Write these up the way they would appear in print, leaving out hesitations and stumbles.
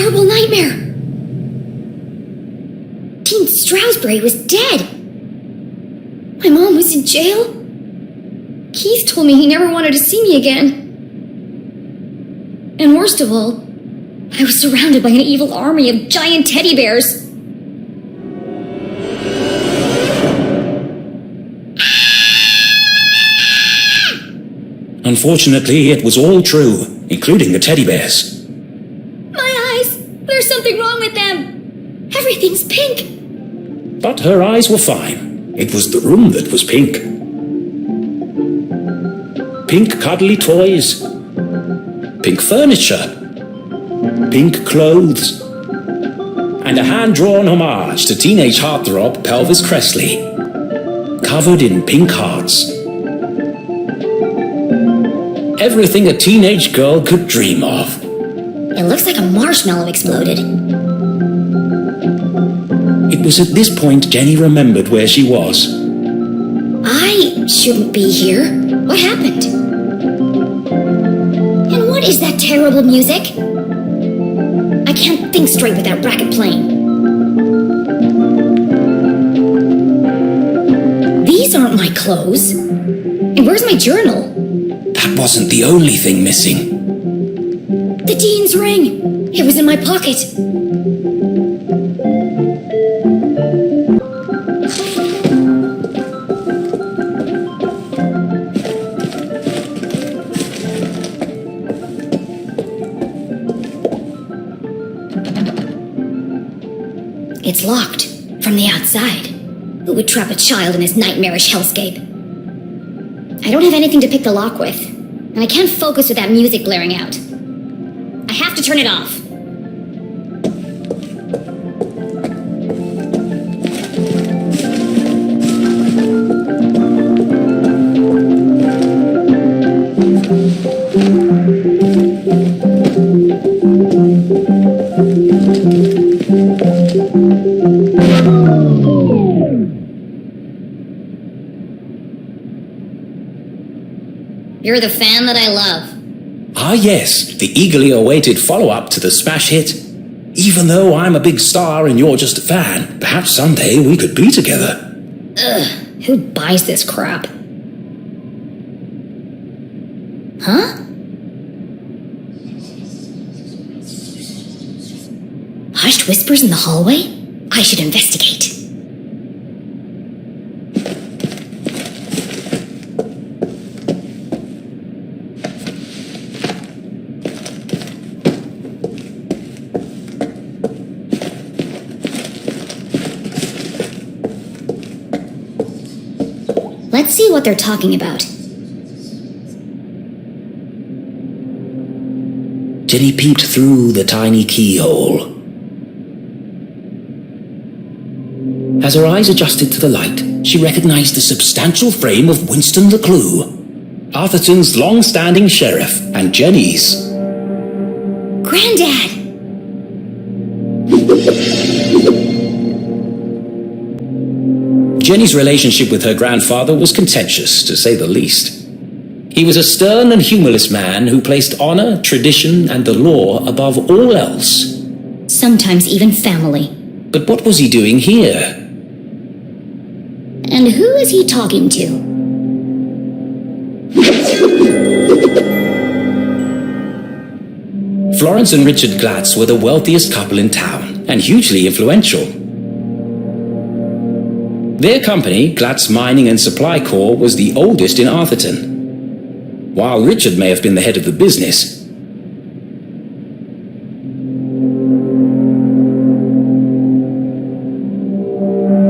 horrible nightmare. Dean Stroudsbury was dead. My mom was in jail. Keith told me he never wanted to see me again. And worst of all, I was surrounded by an evil army of giant teddy bears. Unfortunately, it was all true, including the teddy bears. My eyes! There's something wrong with them! Everything's pink! But her eyes were fine. It was the room that was pink. Pink cuddly toys. Pink furniture. Pink clothes. And a hand-drawn homage to teenage heartthrob Pelvis Cressley. Covered in pink hearts. Everything a teenage girl could dream of. It looks like a marshmallow exploded. It was at this point Jenny remembered where she was. I shouldn't be here. What happened? And what is that terrible music? I can't think straight with that racket playing. These aren't my clothes. And where's my journal? That wasn't the only thing missing. The Dean's ring! It was in my pocket. It's locked from the outside. Who would trap a child in this nightmarish hellscape? I don't have anything to pick the lock with, and I can't focus with that music blaring out. I have to turn it off. You're the fan that I love. Ah yes, the eagerly awaited follow-up to the smash hit. Even though I'm a big star and you're just a fan, perhaps someday we could be together. Ugh, who buys this crap? Huh? Hushed whispers in the hallway? I should investigate. Let's see what they're talking about. Jenny peeped through the tiny keyhole. As her eyes adjusted to the light, she recognized the substantial frame of Winston LeClue, Arthurton's long-standing sheriff, and Jenny's. Granddad! Jenny's relationship with her grandfather was contentious, to say the least. He was a stern and humorless man who placed honor, tradition, and the law above all else. Sometimes even family. But what was he doing here? And who is he talking to? Florence and Richard Glatz were the wealthiest couple in town, and hugely influential. Their company, Glatz Mining and Supply Corps, was the oldest in Arthurton. While Richard may have been the head of the business,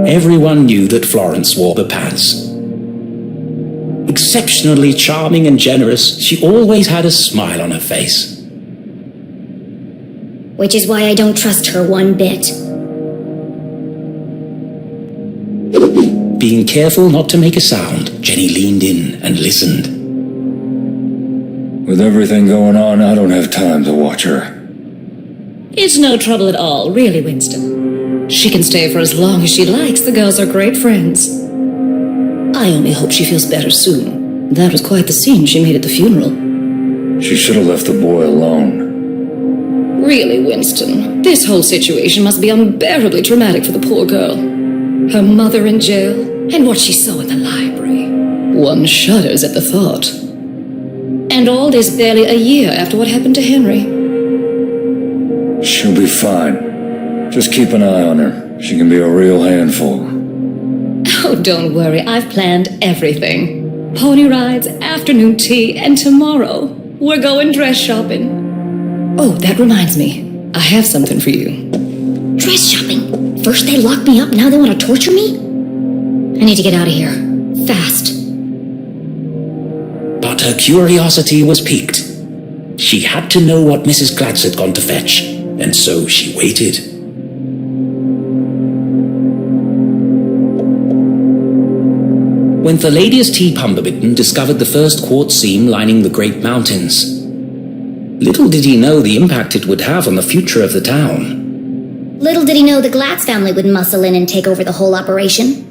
everyone knew that Florence wore the pants. Exceptionally charming and generous, she always had a smile on her face. Which is why I don't trust her one bit. Being careful not to make a sound, Jenny leaned in and listened. With everything going on, I don't have time to watch her. It's no trouble at all, really, Winston. She can stay for as long as she likes. The girls are great friends. I only hope she feels better soon. That was quite the scene she made at the funeral. She should have left the boy alone. Really, Winston, this whole situation must be unbearably traumatic for the poor girl. Her mother in jail, and what she saw in the library. One shudders at the thought. And all this barely a year after what happened to Henry. She'll be fine. Just keep an eye on her. She can be a real handful. Oh, don't worry, I've planned everything. Pony rides, afternoon tea, and tomorrow we're going dress shopping. Oh, that reminds me. I have something for you. Dress shopping? First they locked me up, now they want to torture me? I need to get out of here. Fast. But her curiosity was piqued. She had to know what Mrs. Glatz had gone to fetch, and so she waited. When Thalladius T. Pumberbitten discovered the first quartz seam lining the Great Mountains, little did he know the impact it would have on the future of the town. Little did he know the Glatz family would muscle in and take over the whole operation.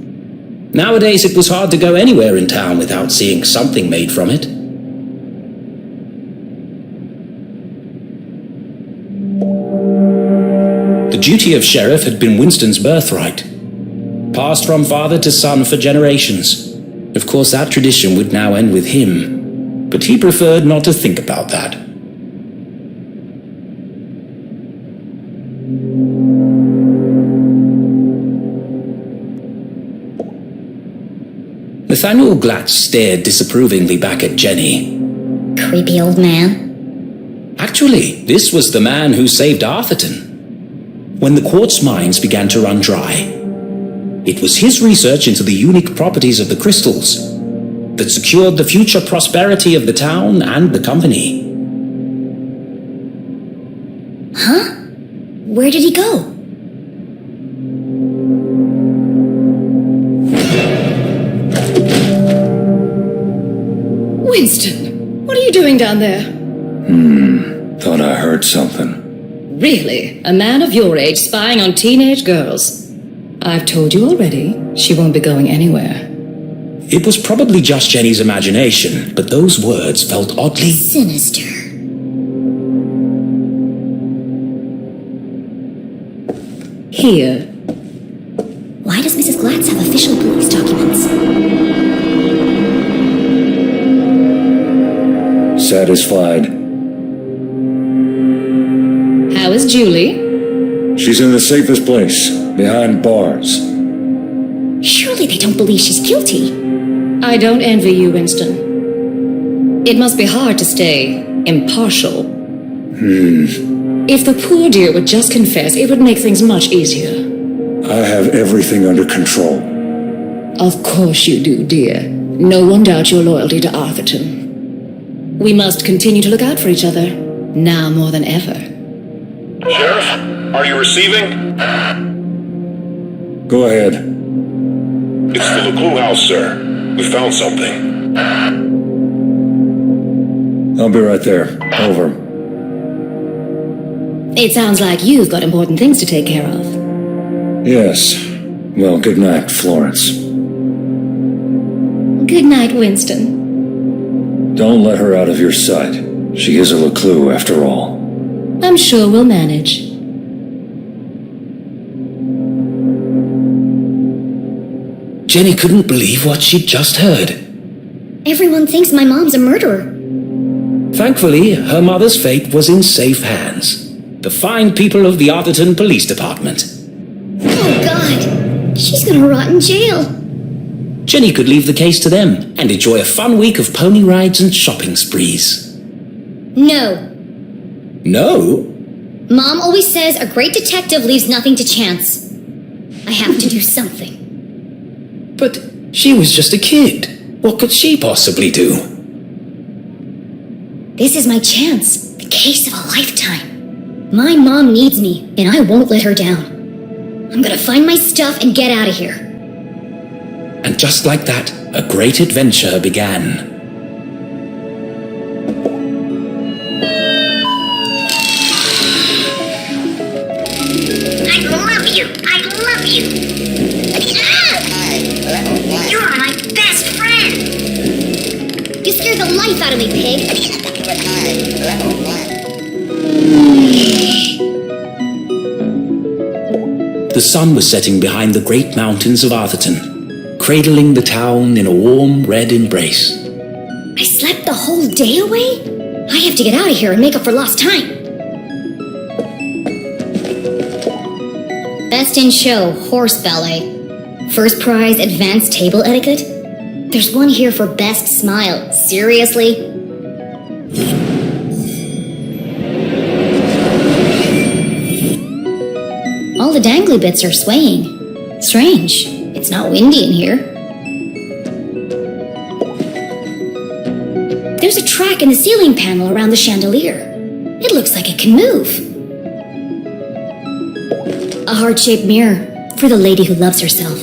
Nowadays it was hard to go anywhere in town without seeing something made from it. The duty of sheriff had been Winston's birthright, passed from father to son for generations. Of course, that tradition would now end with him, but he preferred not to think about that. Nathaniel Glatz stared disapprovingly back at Jenny. Creepy old man. Actually, this was the man who saved Arthurton. When the quartz mines began to run dry, it was his research into the unique properties of the crystals that secured the future prosperity of the town and the company. Huh? Where did he go? Winston, what are you doing down there? Thought I heard something. Really? A man of your age spying on teenage girls? I've told you already, she won't be going anywhere. It was probably just Jenny's imagination, but those words felt oddly Sinister. Here. Why does Mrs. Glatz have official police documents? Satisfied. How is Julie? She's in the safest place, behind bars. Surely they don't believe she's guilty. I don't envy you, Winston. It must be hard to stay impartial. If the poor dear would just confess, it would make things much easier. I have everything under control. Of course you do, dear. No one doubts your loyalty to Arthurton. We must continue to look out for each other, now more than ever. Sheriff, are you receiving? Go ahead. It's the LeClue house, sir. We found something. I'll be right there. Over. It sounds like you've got important things to take care of. Yes. Well, good night, Florence. Good night, Winston. Don't let her out of your sight. She is a LeClue, after all. I'm sure we'll manage. Jenny couldn't believe what she'd just heard. Everyone thinks my mom's a murderer. Thankfully, her mother's fate was in safe hands. The fine people of the Arthurton Police Department. Oh, God. She's gonna rot in jail. Jenny could leave the case to them and enjoy a fun week of pony rides and shopping sprees. No. No? Mom always says a great detective leaves nothing to chance. I have to do something. But she was just a kid. What could she possibly do? This is my chance. The case of a lifetime. My mom needs me, and I won't let her down. I'm gonna find my stuff and get out of here. And just like that, a great adventure began. I love you! I love you! You're my best friend! You scared the life out of me, pig! The sun was setting behind the great mountains of Atherton, cradling the town in a warm red embrace. I slept the whole day away? I have to get out of here and make up for lost time. Best in show, horse ballet. First prize, advanced table etiquette. There's one here for best smile. Seriously? All the dangly bits are swaying. Strange. It's not windy in here. There's a track in the ceiling panel around the chandelier. It looks like it can move. A heart-shaped mirror for the lady who loves herself.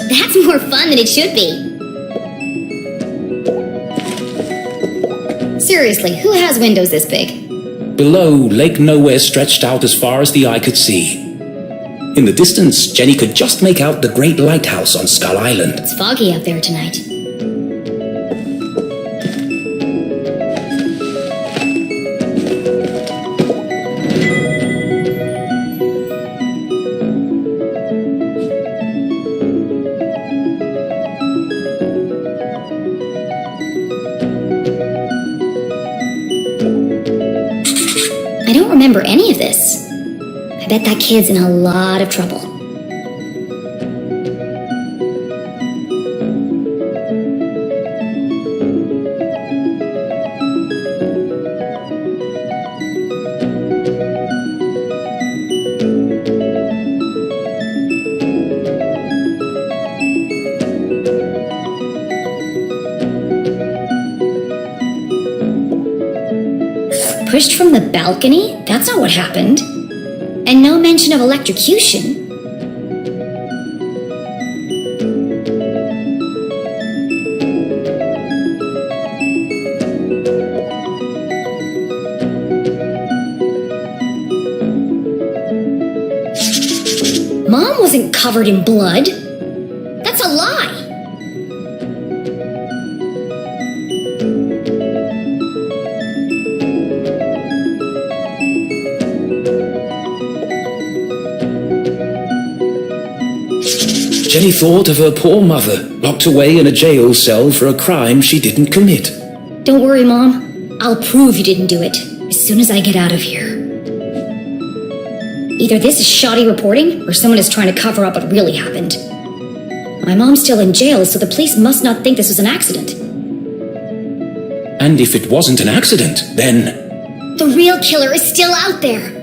That's more fun than it should be. Seriously, who has windows this big? Below, Lake Nowhere stretched out as far as the eye could see. In the distance, Jenny could just make out the great lighthouse on Skull Island. It's foggy out there tonight. I don't remember any of this. I bet that kid's in a lot of trouble. Pushed from the balcony? That's not what happened. And no mention of electrocution. Mom wasn't covered in blood. That's a lie. Jenny thought of her poor mother, locked away in a jail cell for a crime she didn't commit. Don't worry, Mom. I'll prove you didn't do it as soon as I get out of here. Either this is shoddy reporting, or someone is trying to cover up what really happened. My mom's still in jail, so the police must not think this was an accident. And if it wasn't an accident, then... The real killer is still out there.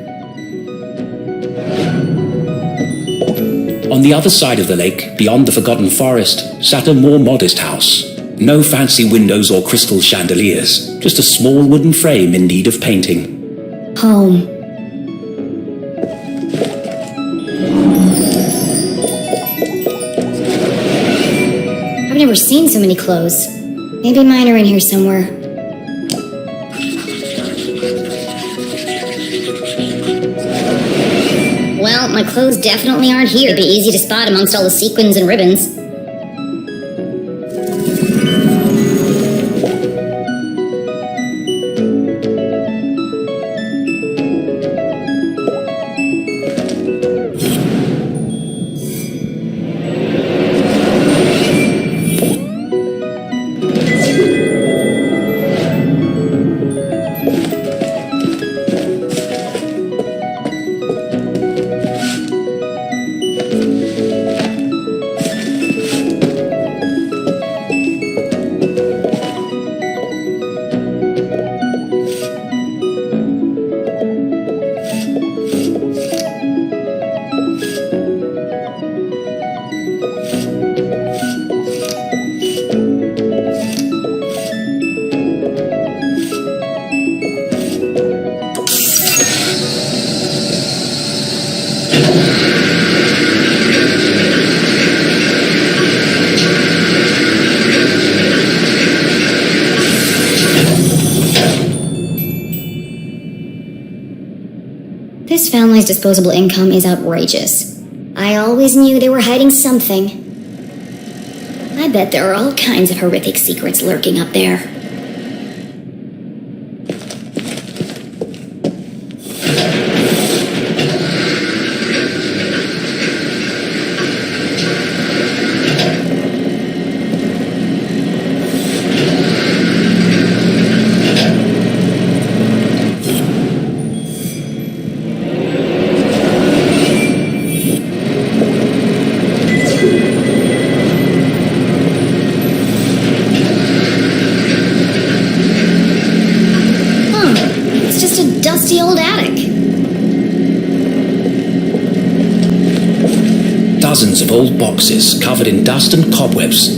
On the other side of the lake, beyond the forgotten forest, sat a more modest house. No fancy windows or crystal chandeliers, just a small wooden frame in need of painting. Home. I've never seen so many clothes. Maybe mine are in here somewhere. Well, my clothes definitely aren't here. It'd be easy to spot amongst all the sequins and ribbons. This family's disposable income is outrageous. I always knew they were hiding something. I bet there are all kinds of horrific secrets lurking up there. dozens of old boxes covered in dust and cobwebs,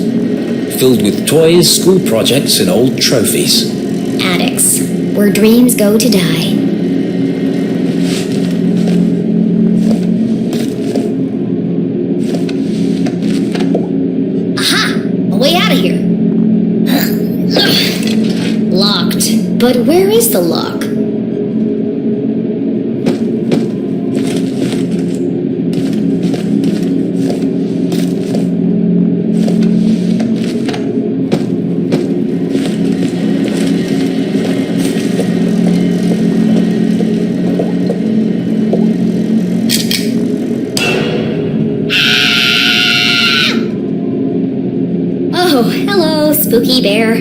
filled with toys, school projects, and old trophies. Attics, where dreams go to die. Aha! A way out of here. Locked. But where is the lock? Oh, hello, spooky bear.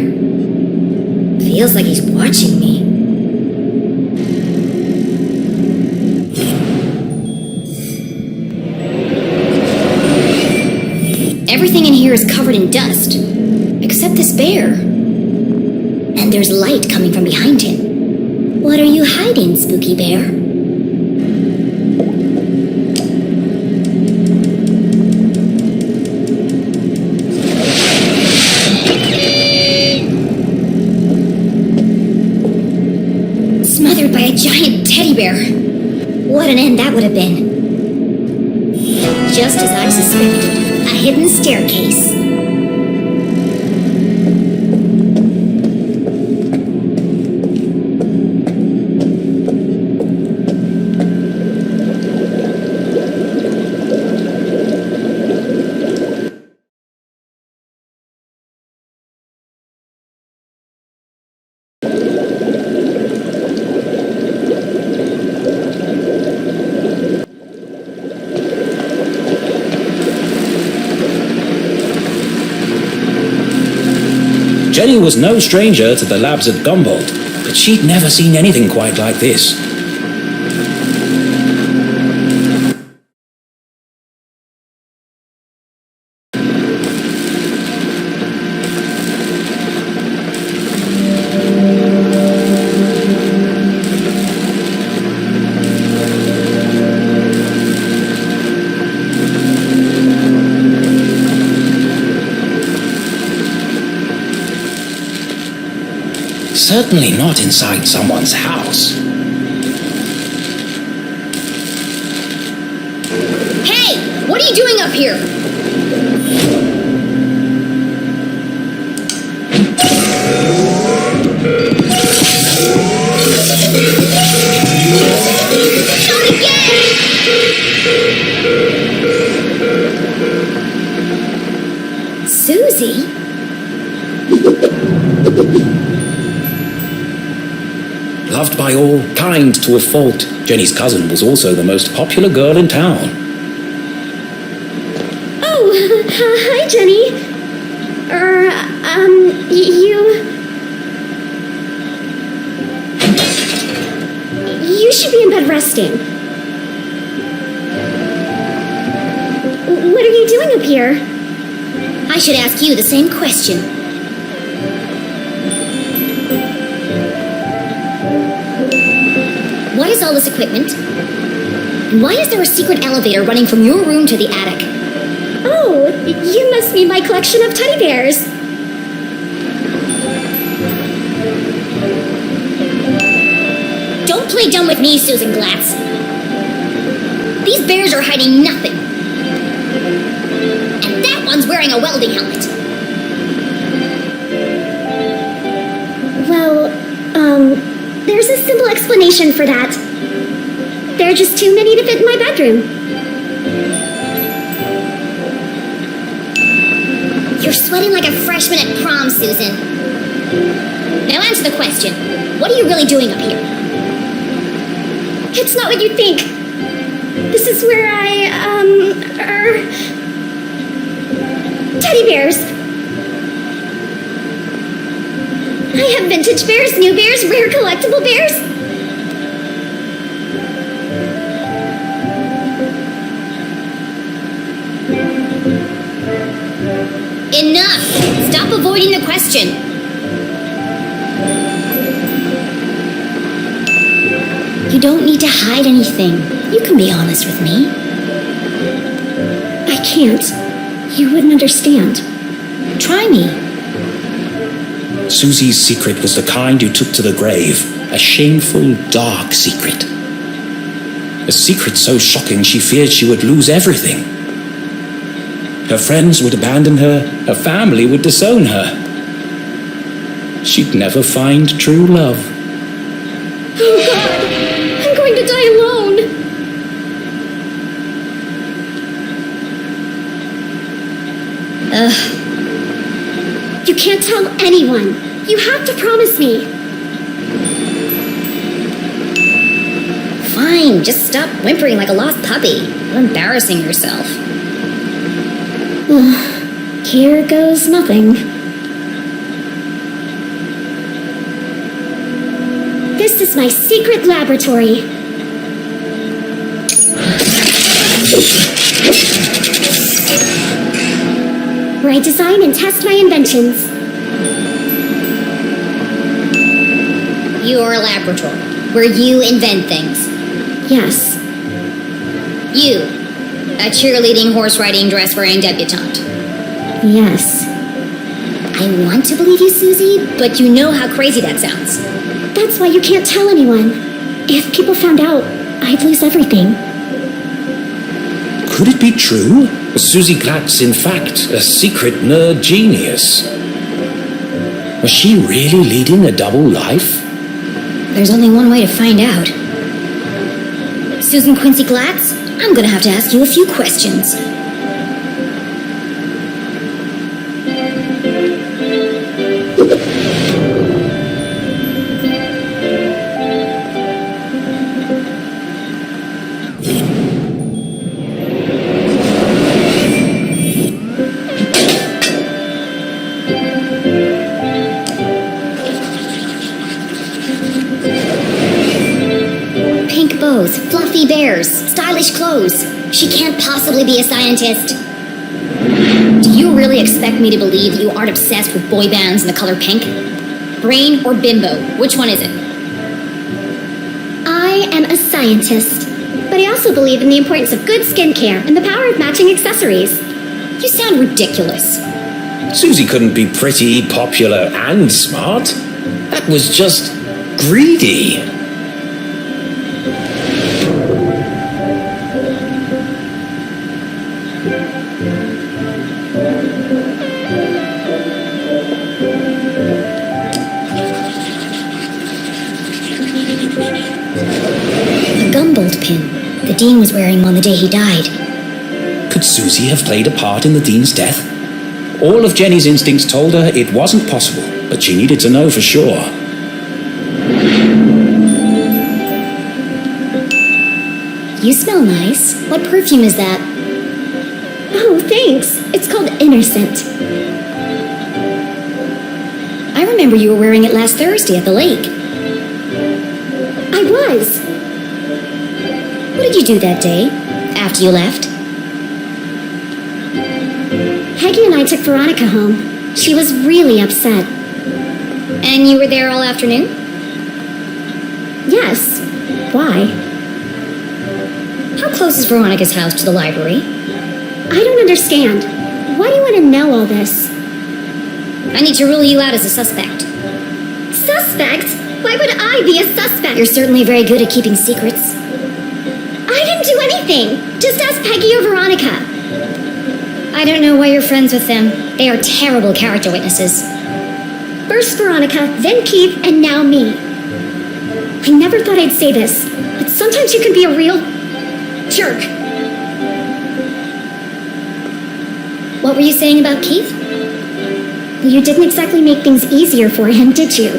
Feels like he's watching me. Everything in here is covered in dust, except this bear. And there's light coming from behind him. What are you hiding, spooky bear? Smothered by a giant teddy bear. What an end that would have been. Just as I suspected, a hidden staircase. Jenny was no stranger to the labs at Gumboldt, but she'd never seen anything quite like this. Certainly not inside someone's house. Hey! What are you doing up here? Not again! Susie? Loved by all, kind to a fault, Jenny's cousin was also the most popular girl in town. Oh, hi, Jenny. You should be in bed resting. What are you doing up here? I should ask you the same question. What is all this equipment? And why is there a secret elevator running from your room to the attic? Oh, you must mean my collection of teddy bears. Don't play dumb with me, Susan Glatz. These bears are hiding nothing. And that one's wearing a welding helmet. Well, there's a simple explanation for that. There are just too many to fit in my bedroom. You're sweating like a freshman at prom, Susan. Now answer the question. What are you really doing up here? It's not what you think. This is where teddy bears. I have vintage bears, new bears, rare collectible bears. Enough! Stop avoiding the question. You don't need to hide anything. You can be honest with me. I can't. You wouldn't understand. Try me. Susie's secret was the kind you took to the grave. A shameful, dark secret. A secret so shocking she feared she would lose everything. Her friends would abandon her. Her family would disown her. She'd never find true love. Oh God! I'm going to die alone! You can't tell anyone. You have to promise me. Fine, just stop whimpering like a lost puppy. You're embarrassing yourself. Here goes nothing. This is my secret laboratory. Where I design and test my inventions. Your laboratory, where you invent things. Yes. You, a cheerleading, horse-riding, dress-wearing debutante. Yes. I want to believe you, Susie, but you know how crazy that sounds. That's why you can't tell anyone. If people found out, I'd lose everything. Could it be true? Was Susie Glatz, in fact, a secret nerd genius? Was she really leading a double life? There's only one way to find out. Susan Quincy Glatz, I'm gonna have to ask you a few questions. Fluffy bears, stylish clothes. She can't possibly be a scientist. Do you really expect me to believe that you aren't obsessed with boy bands and the color pink? Brain or bimbo? Which one is it? I am a scientist, but I also believe in the importance of good skincare and the power of matching accessories. You sound ridiculous. Susie couldn't be pretty, popular, and smart. That was just greedy. Pin. The Dean was wearing one the day he died. Could Susie have played a part in the Dean's death? All of Jenny's instincts told her it wasn't possible, but she needed to know for sure. You smell nice. What perfume is that? Oh, thanks. It's called Innocent. I remember you were wearing it last Thursday at the lake. I was. What did you do that day, after you left? Peggy and I took Veronica home. She was really upset. And you were there all afternoon? Yes. Why? How close is Veronica's house to the library? I don't understand. Why do you want to know all this? I need to rule you out as a suspect. Suspect? Why would I be a suspect? You're certainly very good at keeping secrets. I didn't do anything. Just ask Peggy or Veronica. I don't know why you're friends with them. They are terrible character witnesses. First Veronica, then Keith, and now me. I never thought I'd say this, but sometimes you can be a real jerk. What were you saying about Keith? Well, you didn't exactly make things easier for him, did you?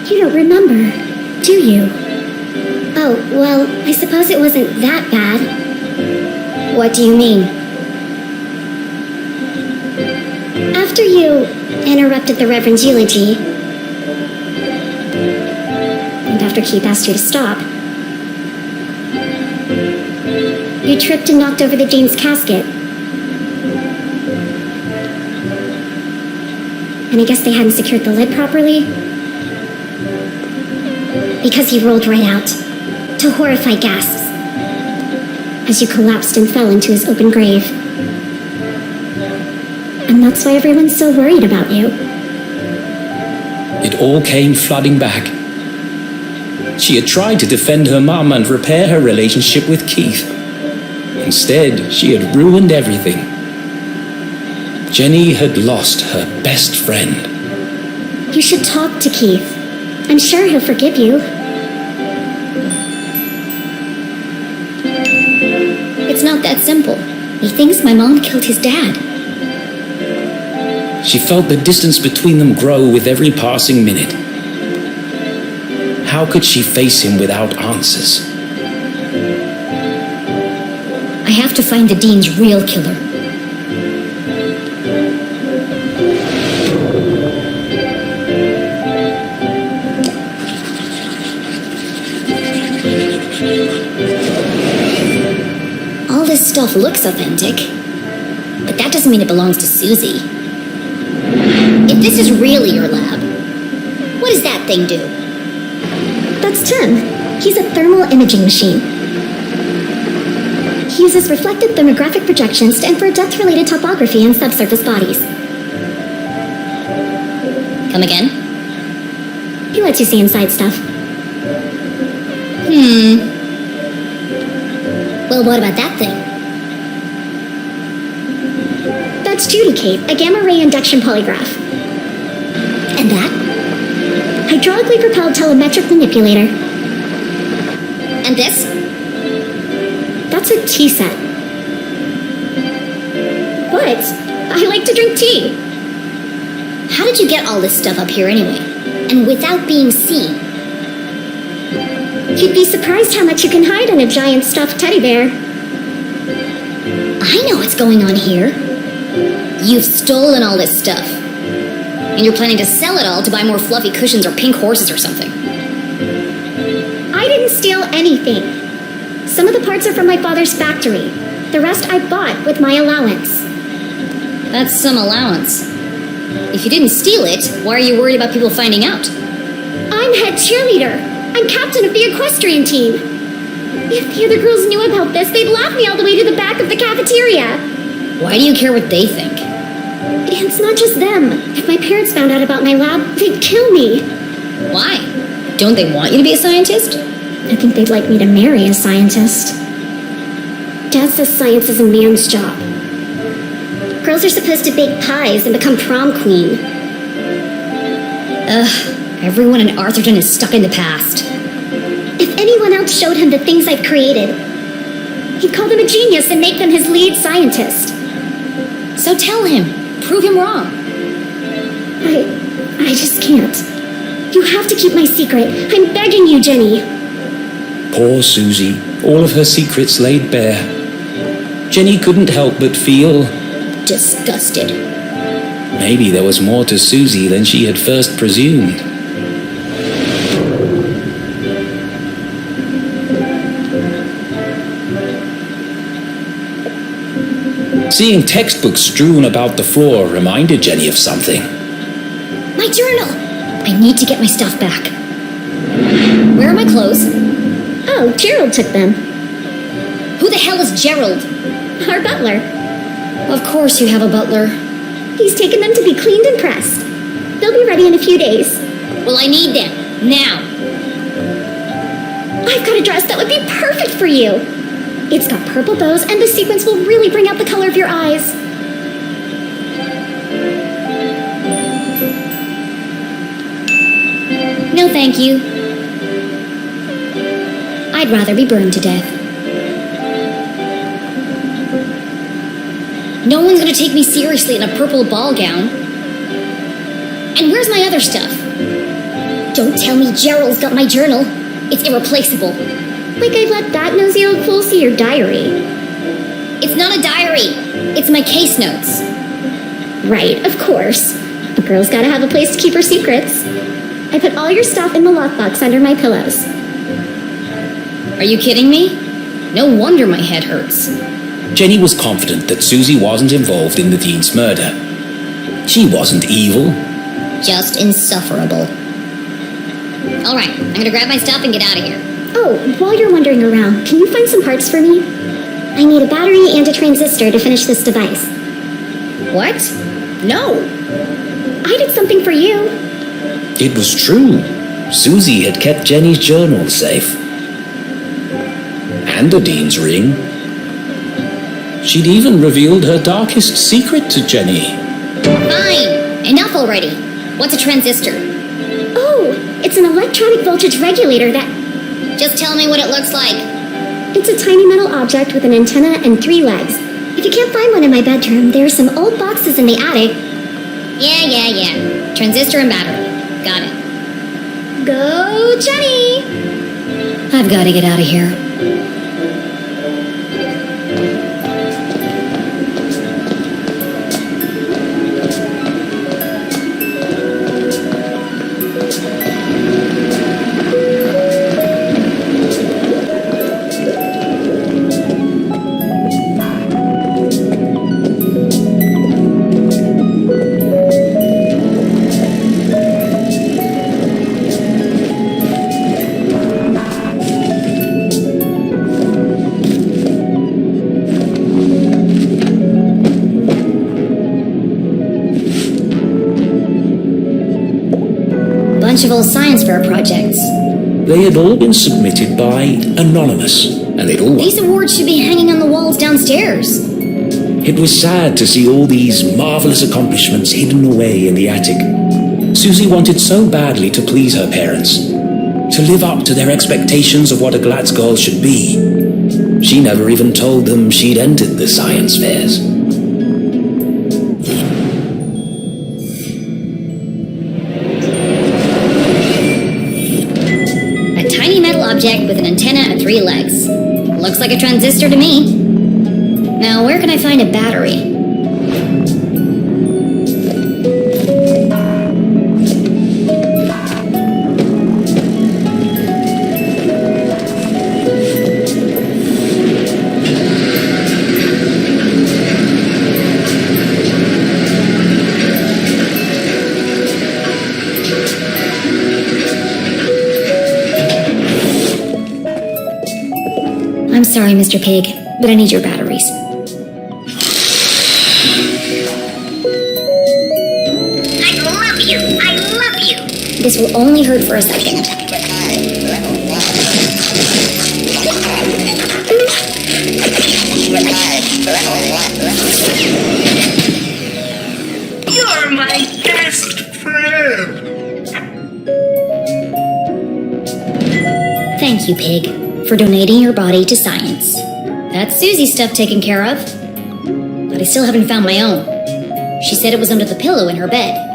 You don't remember, do you? Oh, well, I suppose it wasn't that bad. What do you mean? After you interrupted the Reverend's eulogy, and after Keith asked you to stop, you tripped and knocked over the Dean's casket. And I guess they hadn't secured the lid properly, because he rolled right out, to horrified gasps. as you collapsed and fell into his open grave. And that's why everyone's so worried about you. It all came flooding back. She had tried to defend her mum and repair her relationship with Keith. Instead, she had ruined everything. Jenny had lost her best friend. You should talk to Keith. I'm sure he'll forgive you. It's not that simple. He thinks my mom killed his dad. She felt the distance between them grow with every passing minute. How could she face him without answers? I have to find the Dean's real killer. All this stuff looks authentic, but that doesn't mean it belongs to Susie. If this is really your lab, what does that thing do? That's Tim. He's a thermal imaging machine. He uses reflected thermographic projections to infer depth-related topography in subsurface bodies. Come again? He lets you see inside stuff. Well, what about that thing? That's Judy Kate, a gamma-ray induction polygraph. And that? Hydraulically propelled telemetric manipulator. And this? That's a tea set. What? I like to drink tea. How did you get all this stuff up here anyway? And without being seen? You'd be surprised how much you can hide in a giant stuffed teddy bear. I know what's going on here. You've stolen all this stuff. And you're planning to sell it all to buy more fluffy cushions or pink horses or something. I didn't steal anything. Some of the parts are from my father's factory. The rest I bought with my allowance. That's some allowance. If you didn't steal it, why are you worried about people finding out? I'm head cheerleader. I'm captain of the equestrian team. If the other girls knew about this, they'd laugh me all the way to the back of the cafeteria. Why do you care what they think? It's not just them. If my parents found out about my lab, they'd kill me. Why? Don't they want you to be a scientist? I think they'd like me to marry a scientist. Dad says science is a man's job. Girls are supposed to bake pies and become prom queen. Ugh, everyone in Arthurton is stuck in the past. If anyone else showed him the things I've created, he'd call them a genius and make them his lead scientist. So tell him. Prove him wrong. I just can't. You have to keep my secret. I'm begging you, Jenny. Poor Susie, all of her secrets laid bare. Jenny couldn't help but feel disgusted. maybe there was more to Susie than she had first presumed. Seeing textbooks strewn about the floor reminded Jenny of something. My journal! I need to get my stuff back. Where are my clothes? Oh, Gerald took them. Who the hell is Gerald? Our butler. Of course you have a butler. He's taken them to be cleaned and pressed. They'll be ready in a few days. Well, I need them. Now. I've got a dress that would be perfect for you. It's got purple bows, and the sequins will really bring out the color of your eyes. No, thank you. I'd rather be burned to death. No one's gonna take me seriously in a purple ball gown. And where's my other stuff? Don't tell me Gerald's got my journal. It's irreplaceable. Like I'd let that nosy old fool see your diary. It's not a diary. It's my case notes. Right, of course. A girl's gotta have a place to keep her secrets. I put all your stuff in the lockbox under my pillows. Are you kidding me? No wonder my head hurts. Jenny was confident that Susie wasn't involved in the Dean's murder. She wasn't evil. Just insufferable. All right, I'm gonna grab my stuff and get out of here. Oh, while you're wandering around, can you find some parts for me? I need a battery and a transistor to finish this device. What? No. I did something for you. It was true. Susie had kept Jenny's journal safe. And the Dean's ring. She'd even revealed her darkest secret to Jenny. Fine. Enough already. What's a transistor? Oh, it's an electronic voltage regulator that... Just tell me what it looks like. It's a tiny metal object with an antenna and 3 legs. If you can't find one in my bedroom, there are some old boxes in the attic. Yeah. Transistor and battery. Got it. Go, Jenny! I've got to get out of here. Bunch of old science fair projects. They had all been submitted by Anonymous, and they'd all... These awards should be hanging on the walls downstairs. It was sad to see all these marvelous accomplishments hidden away in the attic. Susie wanted so badly to please her parents, to live up to their expectations of what a Glatz girl should be. She never even told them she'd entered the science fairs. Object with an antenna and 3 legs. Looks like a transistor to me. Now, where can I find a battery? I'm sorry, Mr. Pig, but I need your batteries. I love you. This will only hurt for a second. You're my best friend. Thank you, Pig, for donating your body to science. That's Susie's stuff taken care of. But I still haven't found my own. She said it was under the pillow in her bed.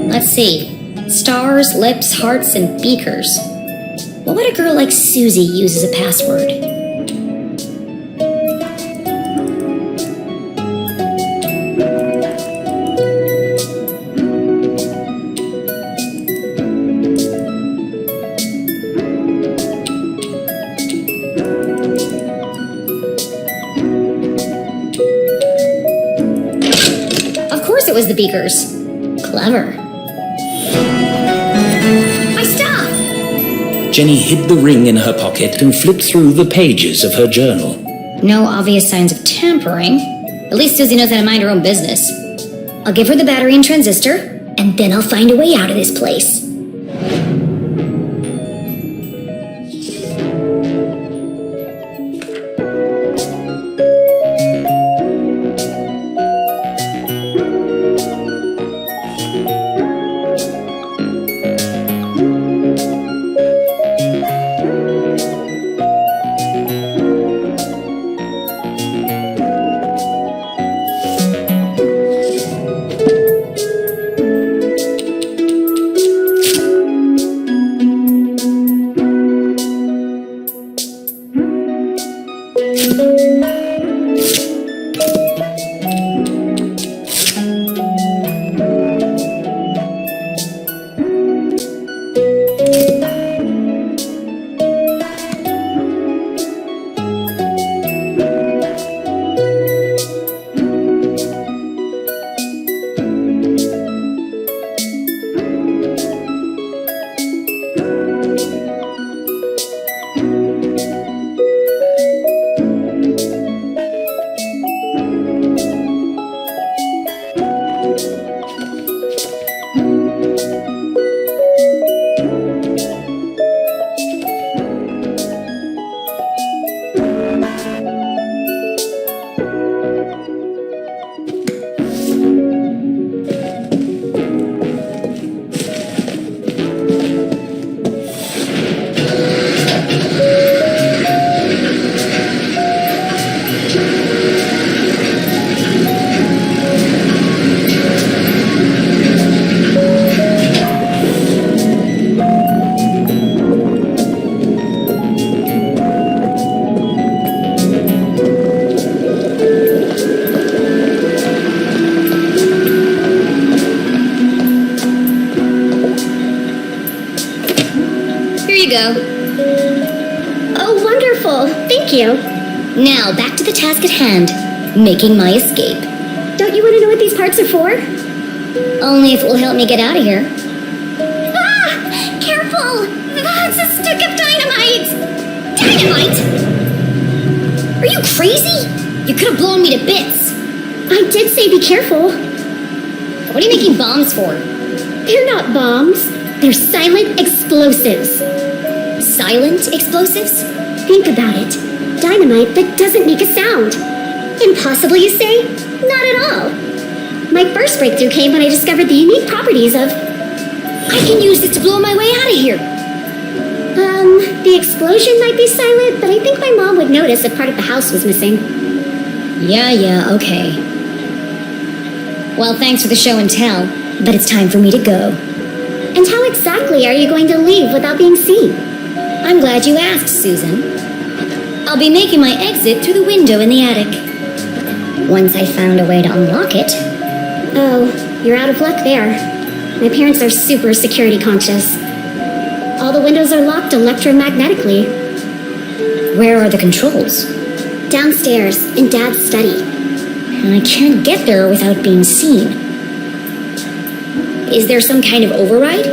Let's see. Stars, lips, hearts, and beakers. What would a girl like Susie use as a password? Of course it was the beakers. Clever. My stuff! Jenny hid the ring in her pocket and flipped through the pages of her journal. No obvious signs of tampering. At least Susie knows how to mind her own business. I'll give her the battery and transistor, And then I'll find a way out of this place. Oh, wonderful. Thank you. Now, back to the task at hand. Making my escape. Don't you want to know what these parts are for? Only if it will help me get out of here. Ah! Careful! That's a stick of dynamite! Dynamite? Are you crazy? You could have blown me to bits. I did say be careful. What are you making bombs for? They're not bombs. They're silent explosives. Silent explosives? Think about it. Dynamite that doesn't make a sound. Impossible, you say? Not at all. My first breakthrough came when I discovered the unique properties of... I can use this to blow my way out of here. The explosion might be silent, but I think my mom would notice if part of the house was missing. Yeah, okay. Well, thanks for the show and tell, but it's time for me to go. And how exactly are you going to leave without being seen? I'm glad you asked, Susan. I'll be making my exit through the window in the attic. Once I found a way to unlock it. Oh, you're out of luck there. My parents are super security conscious. All the windows are locked electromagnetically. Where are the controls? Downstairs, in Dad's study. And I can't get there without being seen. Is there some kind of override?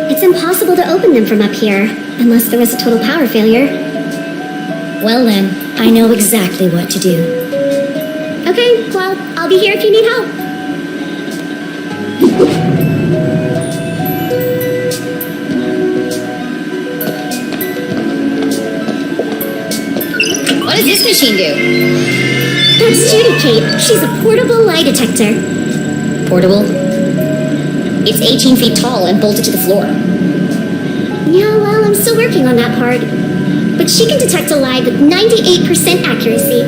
It's impossible to open them from up here, unless there was a total power failure. Well then, I know exactly what to do. Okay, well, I'll be here if you need help. What does this machine do? That's Judy, Kate. She's a portable lie detector. Portable? It's 18 feet tall and bolted to the floor. Yeah, well, I'm still working on that part. But she can detect a lie with 98% accuracy.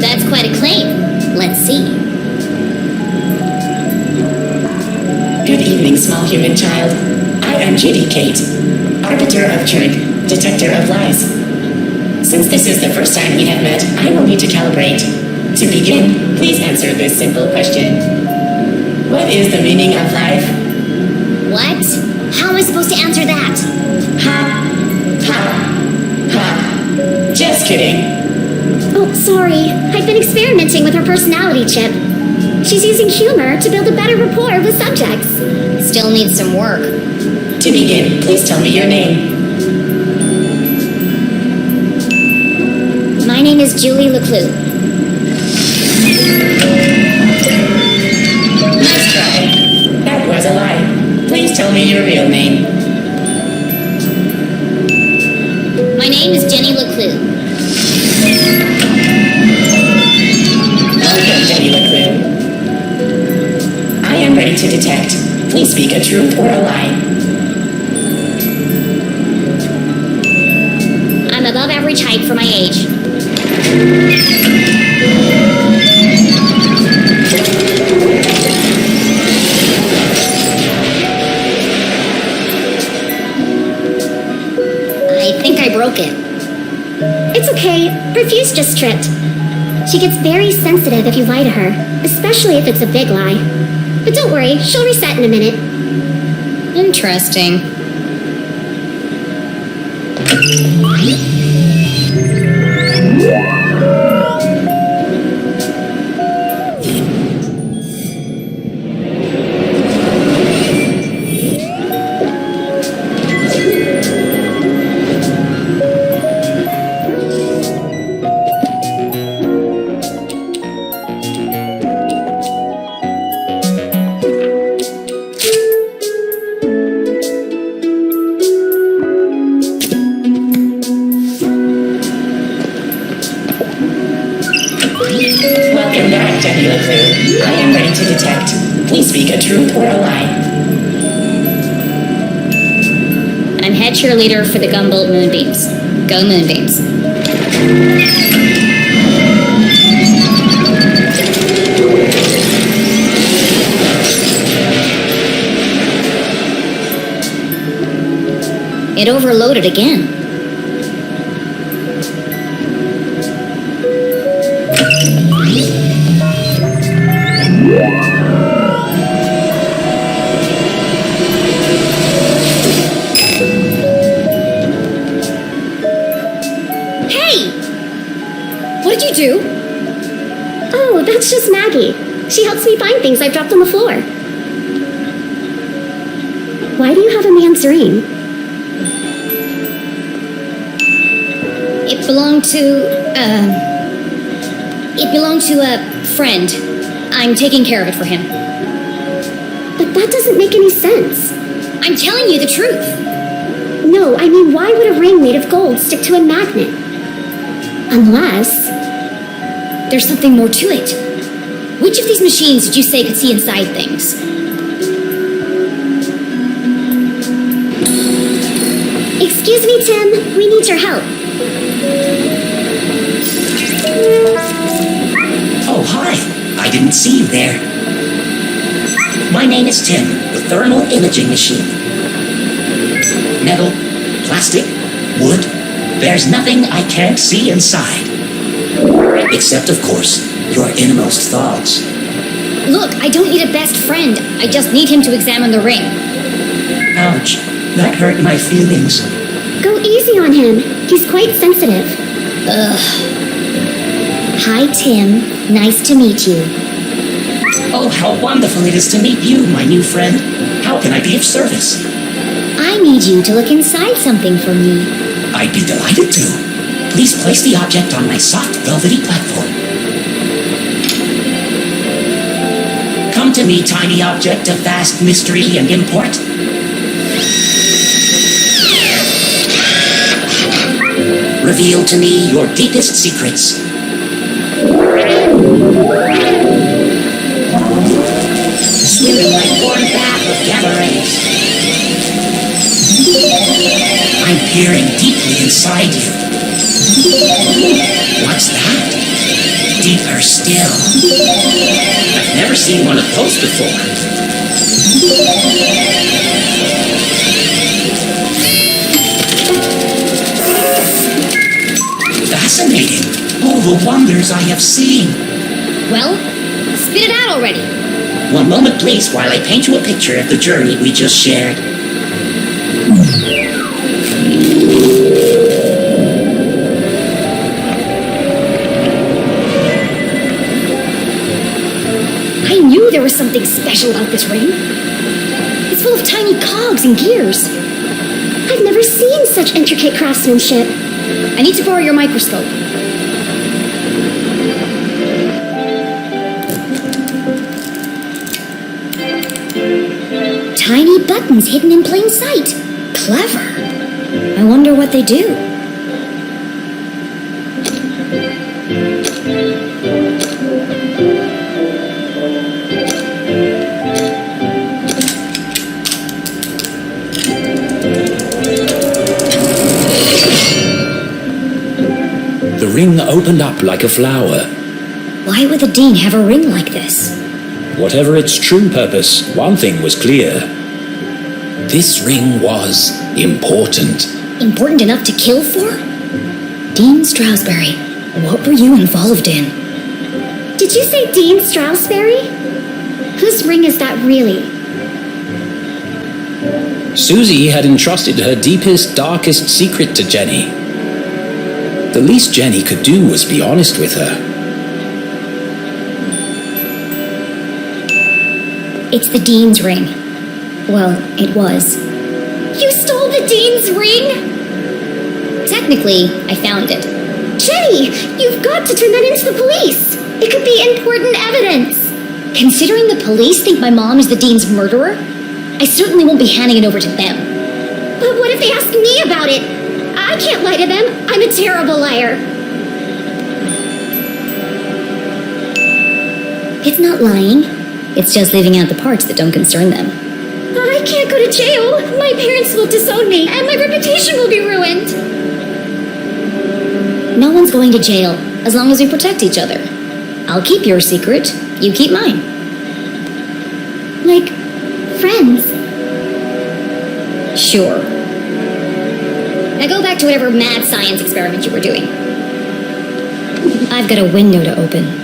That's quite a claim. Let's see. Good evening, small human child. I am Judy Kate, arbiter of truth, detector of lies. Since this is the first time we have met, I will need to calibrate. To begin, please answer this simple question. What is the meaning of life? What? How am I supposed to answer that? Ha! Just kidding. Oh, sorry. I've been experimenting with her personality chip. She's using humor to build a better rapport with subjects. Still needs some work. To begin, please tell me your name. My name is Julie LeClue. Nice try. That was a lie. Please tell me your real name. My name is Jenny LeClue. Welcome, Jenny LeClue. I am ready to detect. Please speak a truth or a lie. I'm above average height for my age. I think I broke it. It's okay. Her fuse just tripped. She gets very sensitive if you lie to her, especially if it's a big lie. But don't worry, she'll reset in a minute. Interesting. Welcome back, Jenny LeClue. I am ready to detect. Please speak a truth or a lie. I'm head cheerleader for the Gumboldt Moonbeams. Go Moonbeams. It overloaded again. mostly find things I've dropped on the floor. Why do you have a man's ring? It belonged to a friend. I'm taking care of it for him. But that doesn't make any sense. I'm telling you the truth. No, I mean, why would a ring made of gold stick to a magnet? Unless... There's something more to it. Which of these machines did you say could see inside things? Excuse me, Tim. We need your help. Oh, hi. I didn't see you there. My name is Tim, the thermal imaging machine. Metal, plastic, wood, there's nothing I can't see inside. Except, of course, your innermost thoughts. Look, I don't need a best friend. I just need him to examine the ring. Ouch, that hurt my feelings. Go easy on him. He's quite sensitive. Ugh. Hi, Tim. Nice to meet you. Oh, how wonderful it is to meet you, my new friend. How can I be of service? I need you to look inside something for me. I'd be delighted to. Please place the object on my soft, velvety platform. Come to me, tiny object of vast mystery and import. Reveal to me your deepest secrets. Swim in my warm bath of gamma rays. I'm peering deeply inside you. What's that? Deeper still. I've never seen one of those before. Fascinating. Oh, the wonders I have seen. Well, spit it out already. One moment, please, while I paint you a picture of the journey we just shared. I knew there was something special about this ring. It's full of tiny cogs and gears. I've never seen such intricate craftsmanship. I need to borrow your microscope. Tiny buttons hidden in plain sight. Clever. I wonder what they do. The ring opened up like a flower. Why would the Dean have a ring like this? Whatever its true purpose, one thing was clear. This ring was important. Important enough to kill for? Dean Stroudsbury, what were you involved in? Did you say Dean Stroudsbury? Whose ring is that really? Susie had entrusted her deepest, darkest secret to Jenny. The least Jenny could do was be honest with her. It's the Dean's ring. Well, it was. You stole the Dean's ring? Technically, I found it. Jenny, you've got to turn that into the police. It could be important evidence. Considering the police think my mom is the Dean's murderer, I certainly won't be handing it over to them. But what if they ask me about it? I can't lie to them. I'm a terrible liar. It's not lying. It's just leaving out the parts that don't concern them. But I can't go to jail. My parents will disown me, and my reputation will be ruined. No one's going to jail, as long as we protect each other. I'll keep your secret. You keep mine. Like, friends. Sure. Now go back to whatever mad science experiment you were doing. I've got a window to open.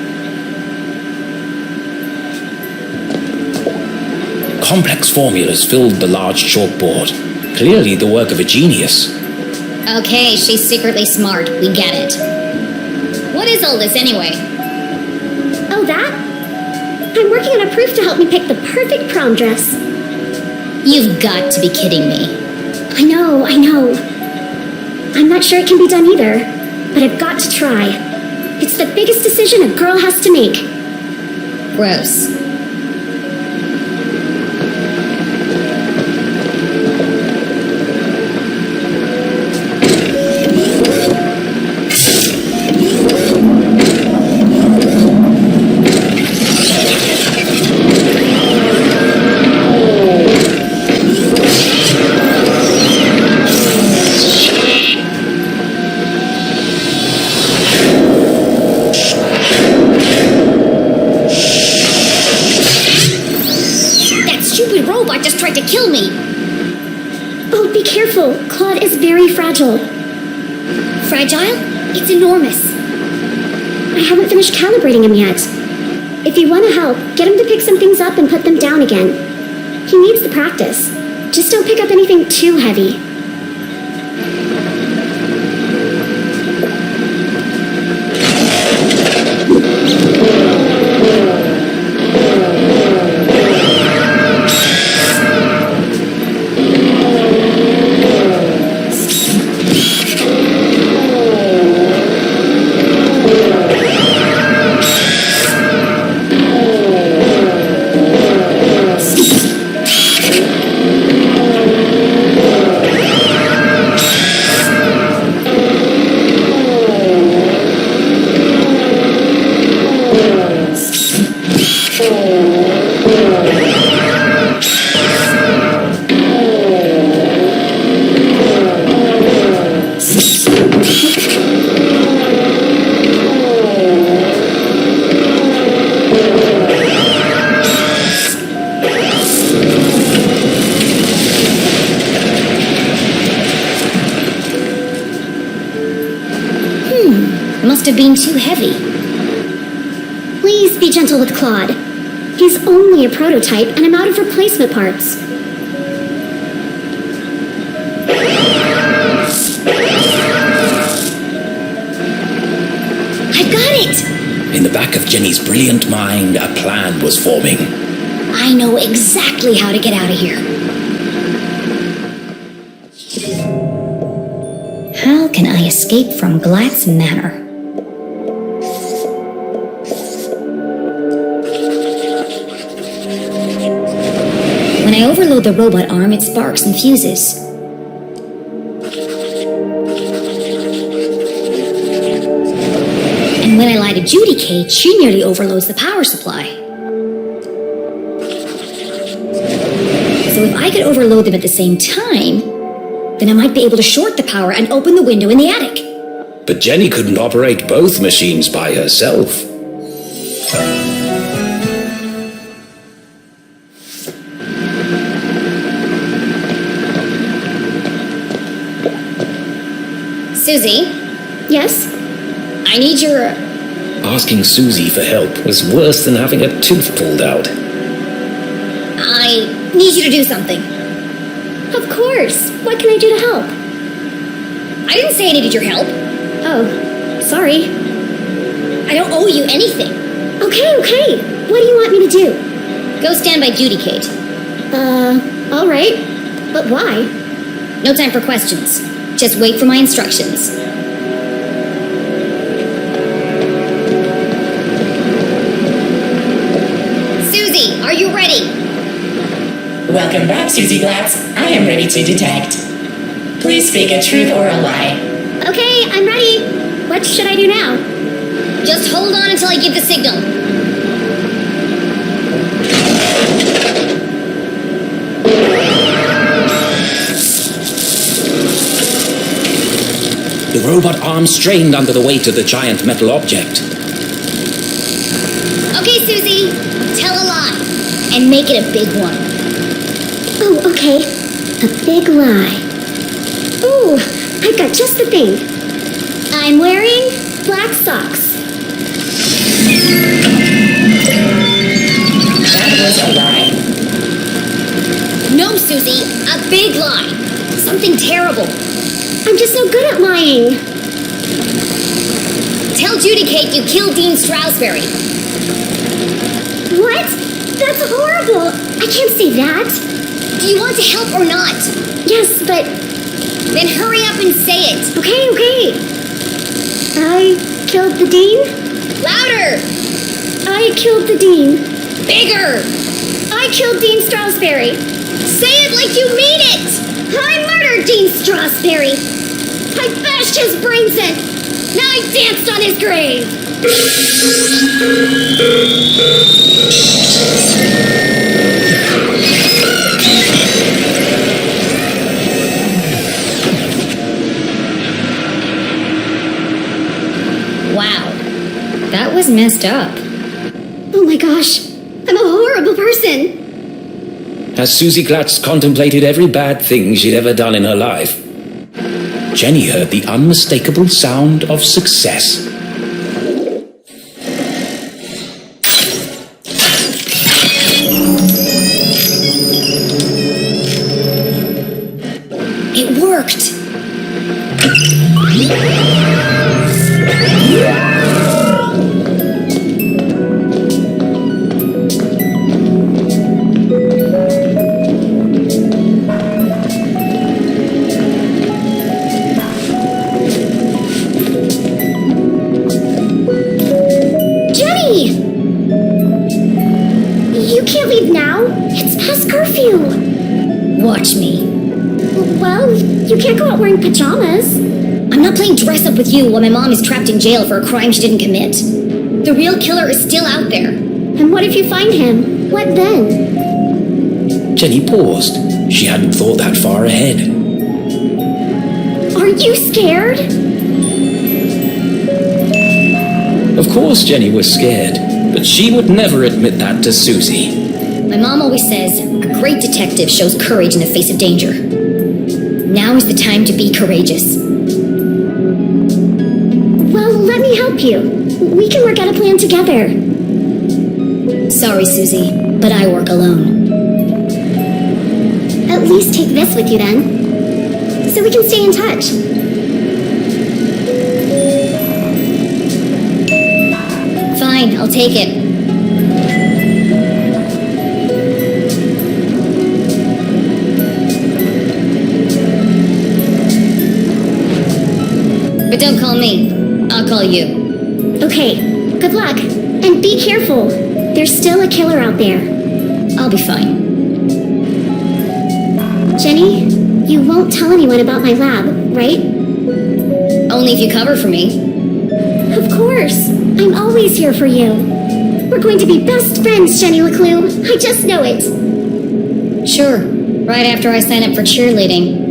Complex formulas filled the large chalkboard. Clearly the work of a genius. Okay, she's secretly smart. We get it. What is all this anyway? Oh, that? I'm working on a proof to help me pick the perfect prom dress. You've got to be kidding me. I know. I'm not sure it can be done either, but I've got to try. It's the biggest decision a girl has to make. Gross. To kill me. Oh, be careful. Claude is very fragile. Fragile? It's enormous. I haven't finished calibrating him yet. If you want to help, get him to pick some things up and put them down again. He needs the practice. Just don't pick up anything too heavy. Must have been too heavy. Please be gentle with Claude. He's only a prototype, and I'm out of replacement parts. I've got it! In the back of Jenny's brilliant mind, a plan was forming. I know exactly how to get out of here. How can I escape from Glatz Manor? When I overload the robot arm, it sparks and fuses. And when I light adjudicate, she nearly overloads the power supply. So if I could overload them at the same time, then I might be able to short the power and open the window in the attic. But Jenny couldn't operate both machines by herself. Susie? Yes? I need your... Asking Susie for help was worse than having a tooth pulled out. I need you to do something. Of course. What can I do to help? I didn't say I needed your help. Oh, sorry. I don't owe you anything. Okay. What do you want me to do? Go stand by Judy, Kate. All right. But why? No time for questions. Just wait for my instructions. Susie, are you ready? Welcome back, Susie Glatz. I am ready to detect. Please speak a truth or a lie. Okay, I'm ready. What should I do now? Just hold on until I give the signal. The robot arm strained under the weight of the giant metal object. Okay, Susie, tell a lie and make it a big one. Oh, okay. A big lie. Ooh, I've got just the thing. I'm wearing black socks. That was a lie. No, Susie, a big lie. Something terrible. I'm just so good at lying. Tell Judy, Kate, you killed Dean Stroudsbury. What? That's horrible! I can't say that! Do you want to help or not? Yes, but... Then hurry up and say it! Okay. I killed the dean? Louder! I killed the dean. Bigger! I killed Dean Strasberry. Say it like you mean it! I murdered Dean Strasberry. I bashed his brains in. Now I danced on his grave. Wow. That was messed up. Oh my gosh. I'm a horrible person. As Susie Glatz contemplated every bad thing she'd ever done in her life, Jenny heard the unmistakable sound of success. It worked! Watch me. Well, you can't go out wearing pajamas. I'm not playing dress up with you while my mom is trapped in jail for a crime she didn't commit. The real killer is still out there. And what if you find him? What then? Jenny paused. She hadn't thought that far ahead. Are you scared? Of course Jenny was scared, but she would never admit that to Susie. My mom always says, a great detective shows courage in the face of danger. Now is the time to be courageous. Well, let me help you. We can work out a plan together. Sorry, Susie, but I work alone. At least take this with you then, so we can stay in touch. Fine, I'll take it. But don't call me. I'll call you. Okay, good luck. And be careful. There's still a killer out there. I'll be fine. Jenny, you won't tell anyone about my lab, right? Only if you cover for me. Of course. I'm always here for you. We're going to be best friends, Jenny LeClue. I just know it. Sure. Right after I sign up for cheerleading.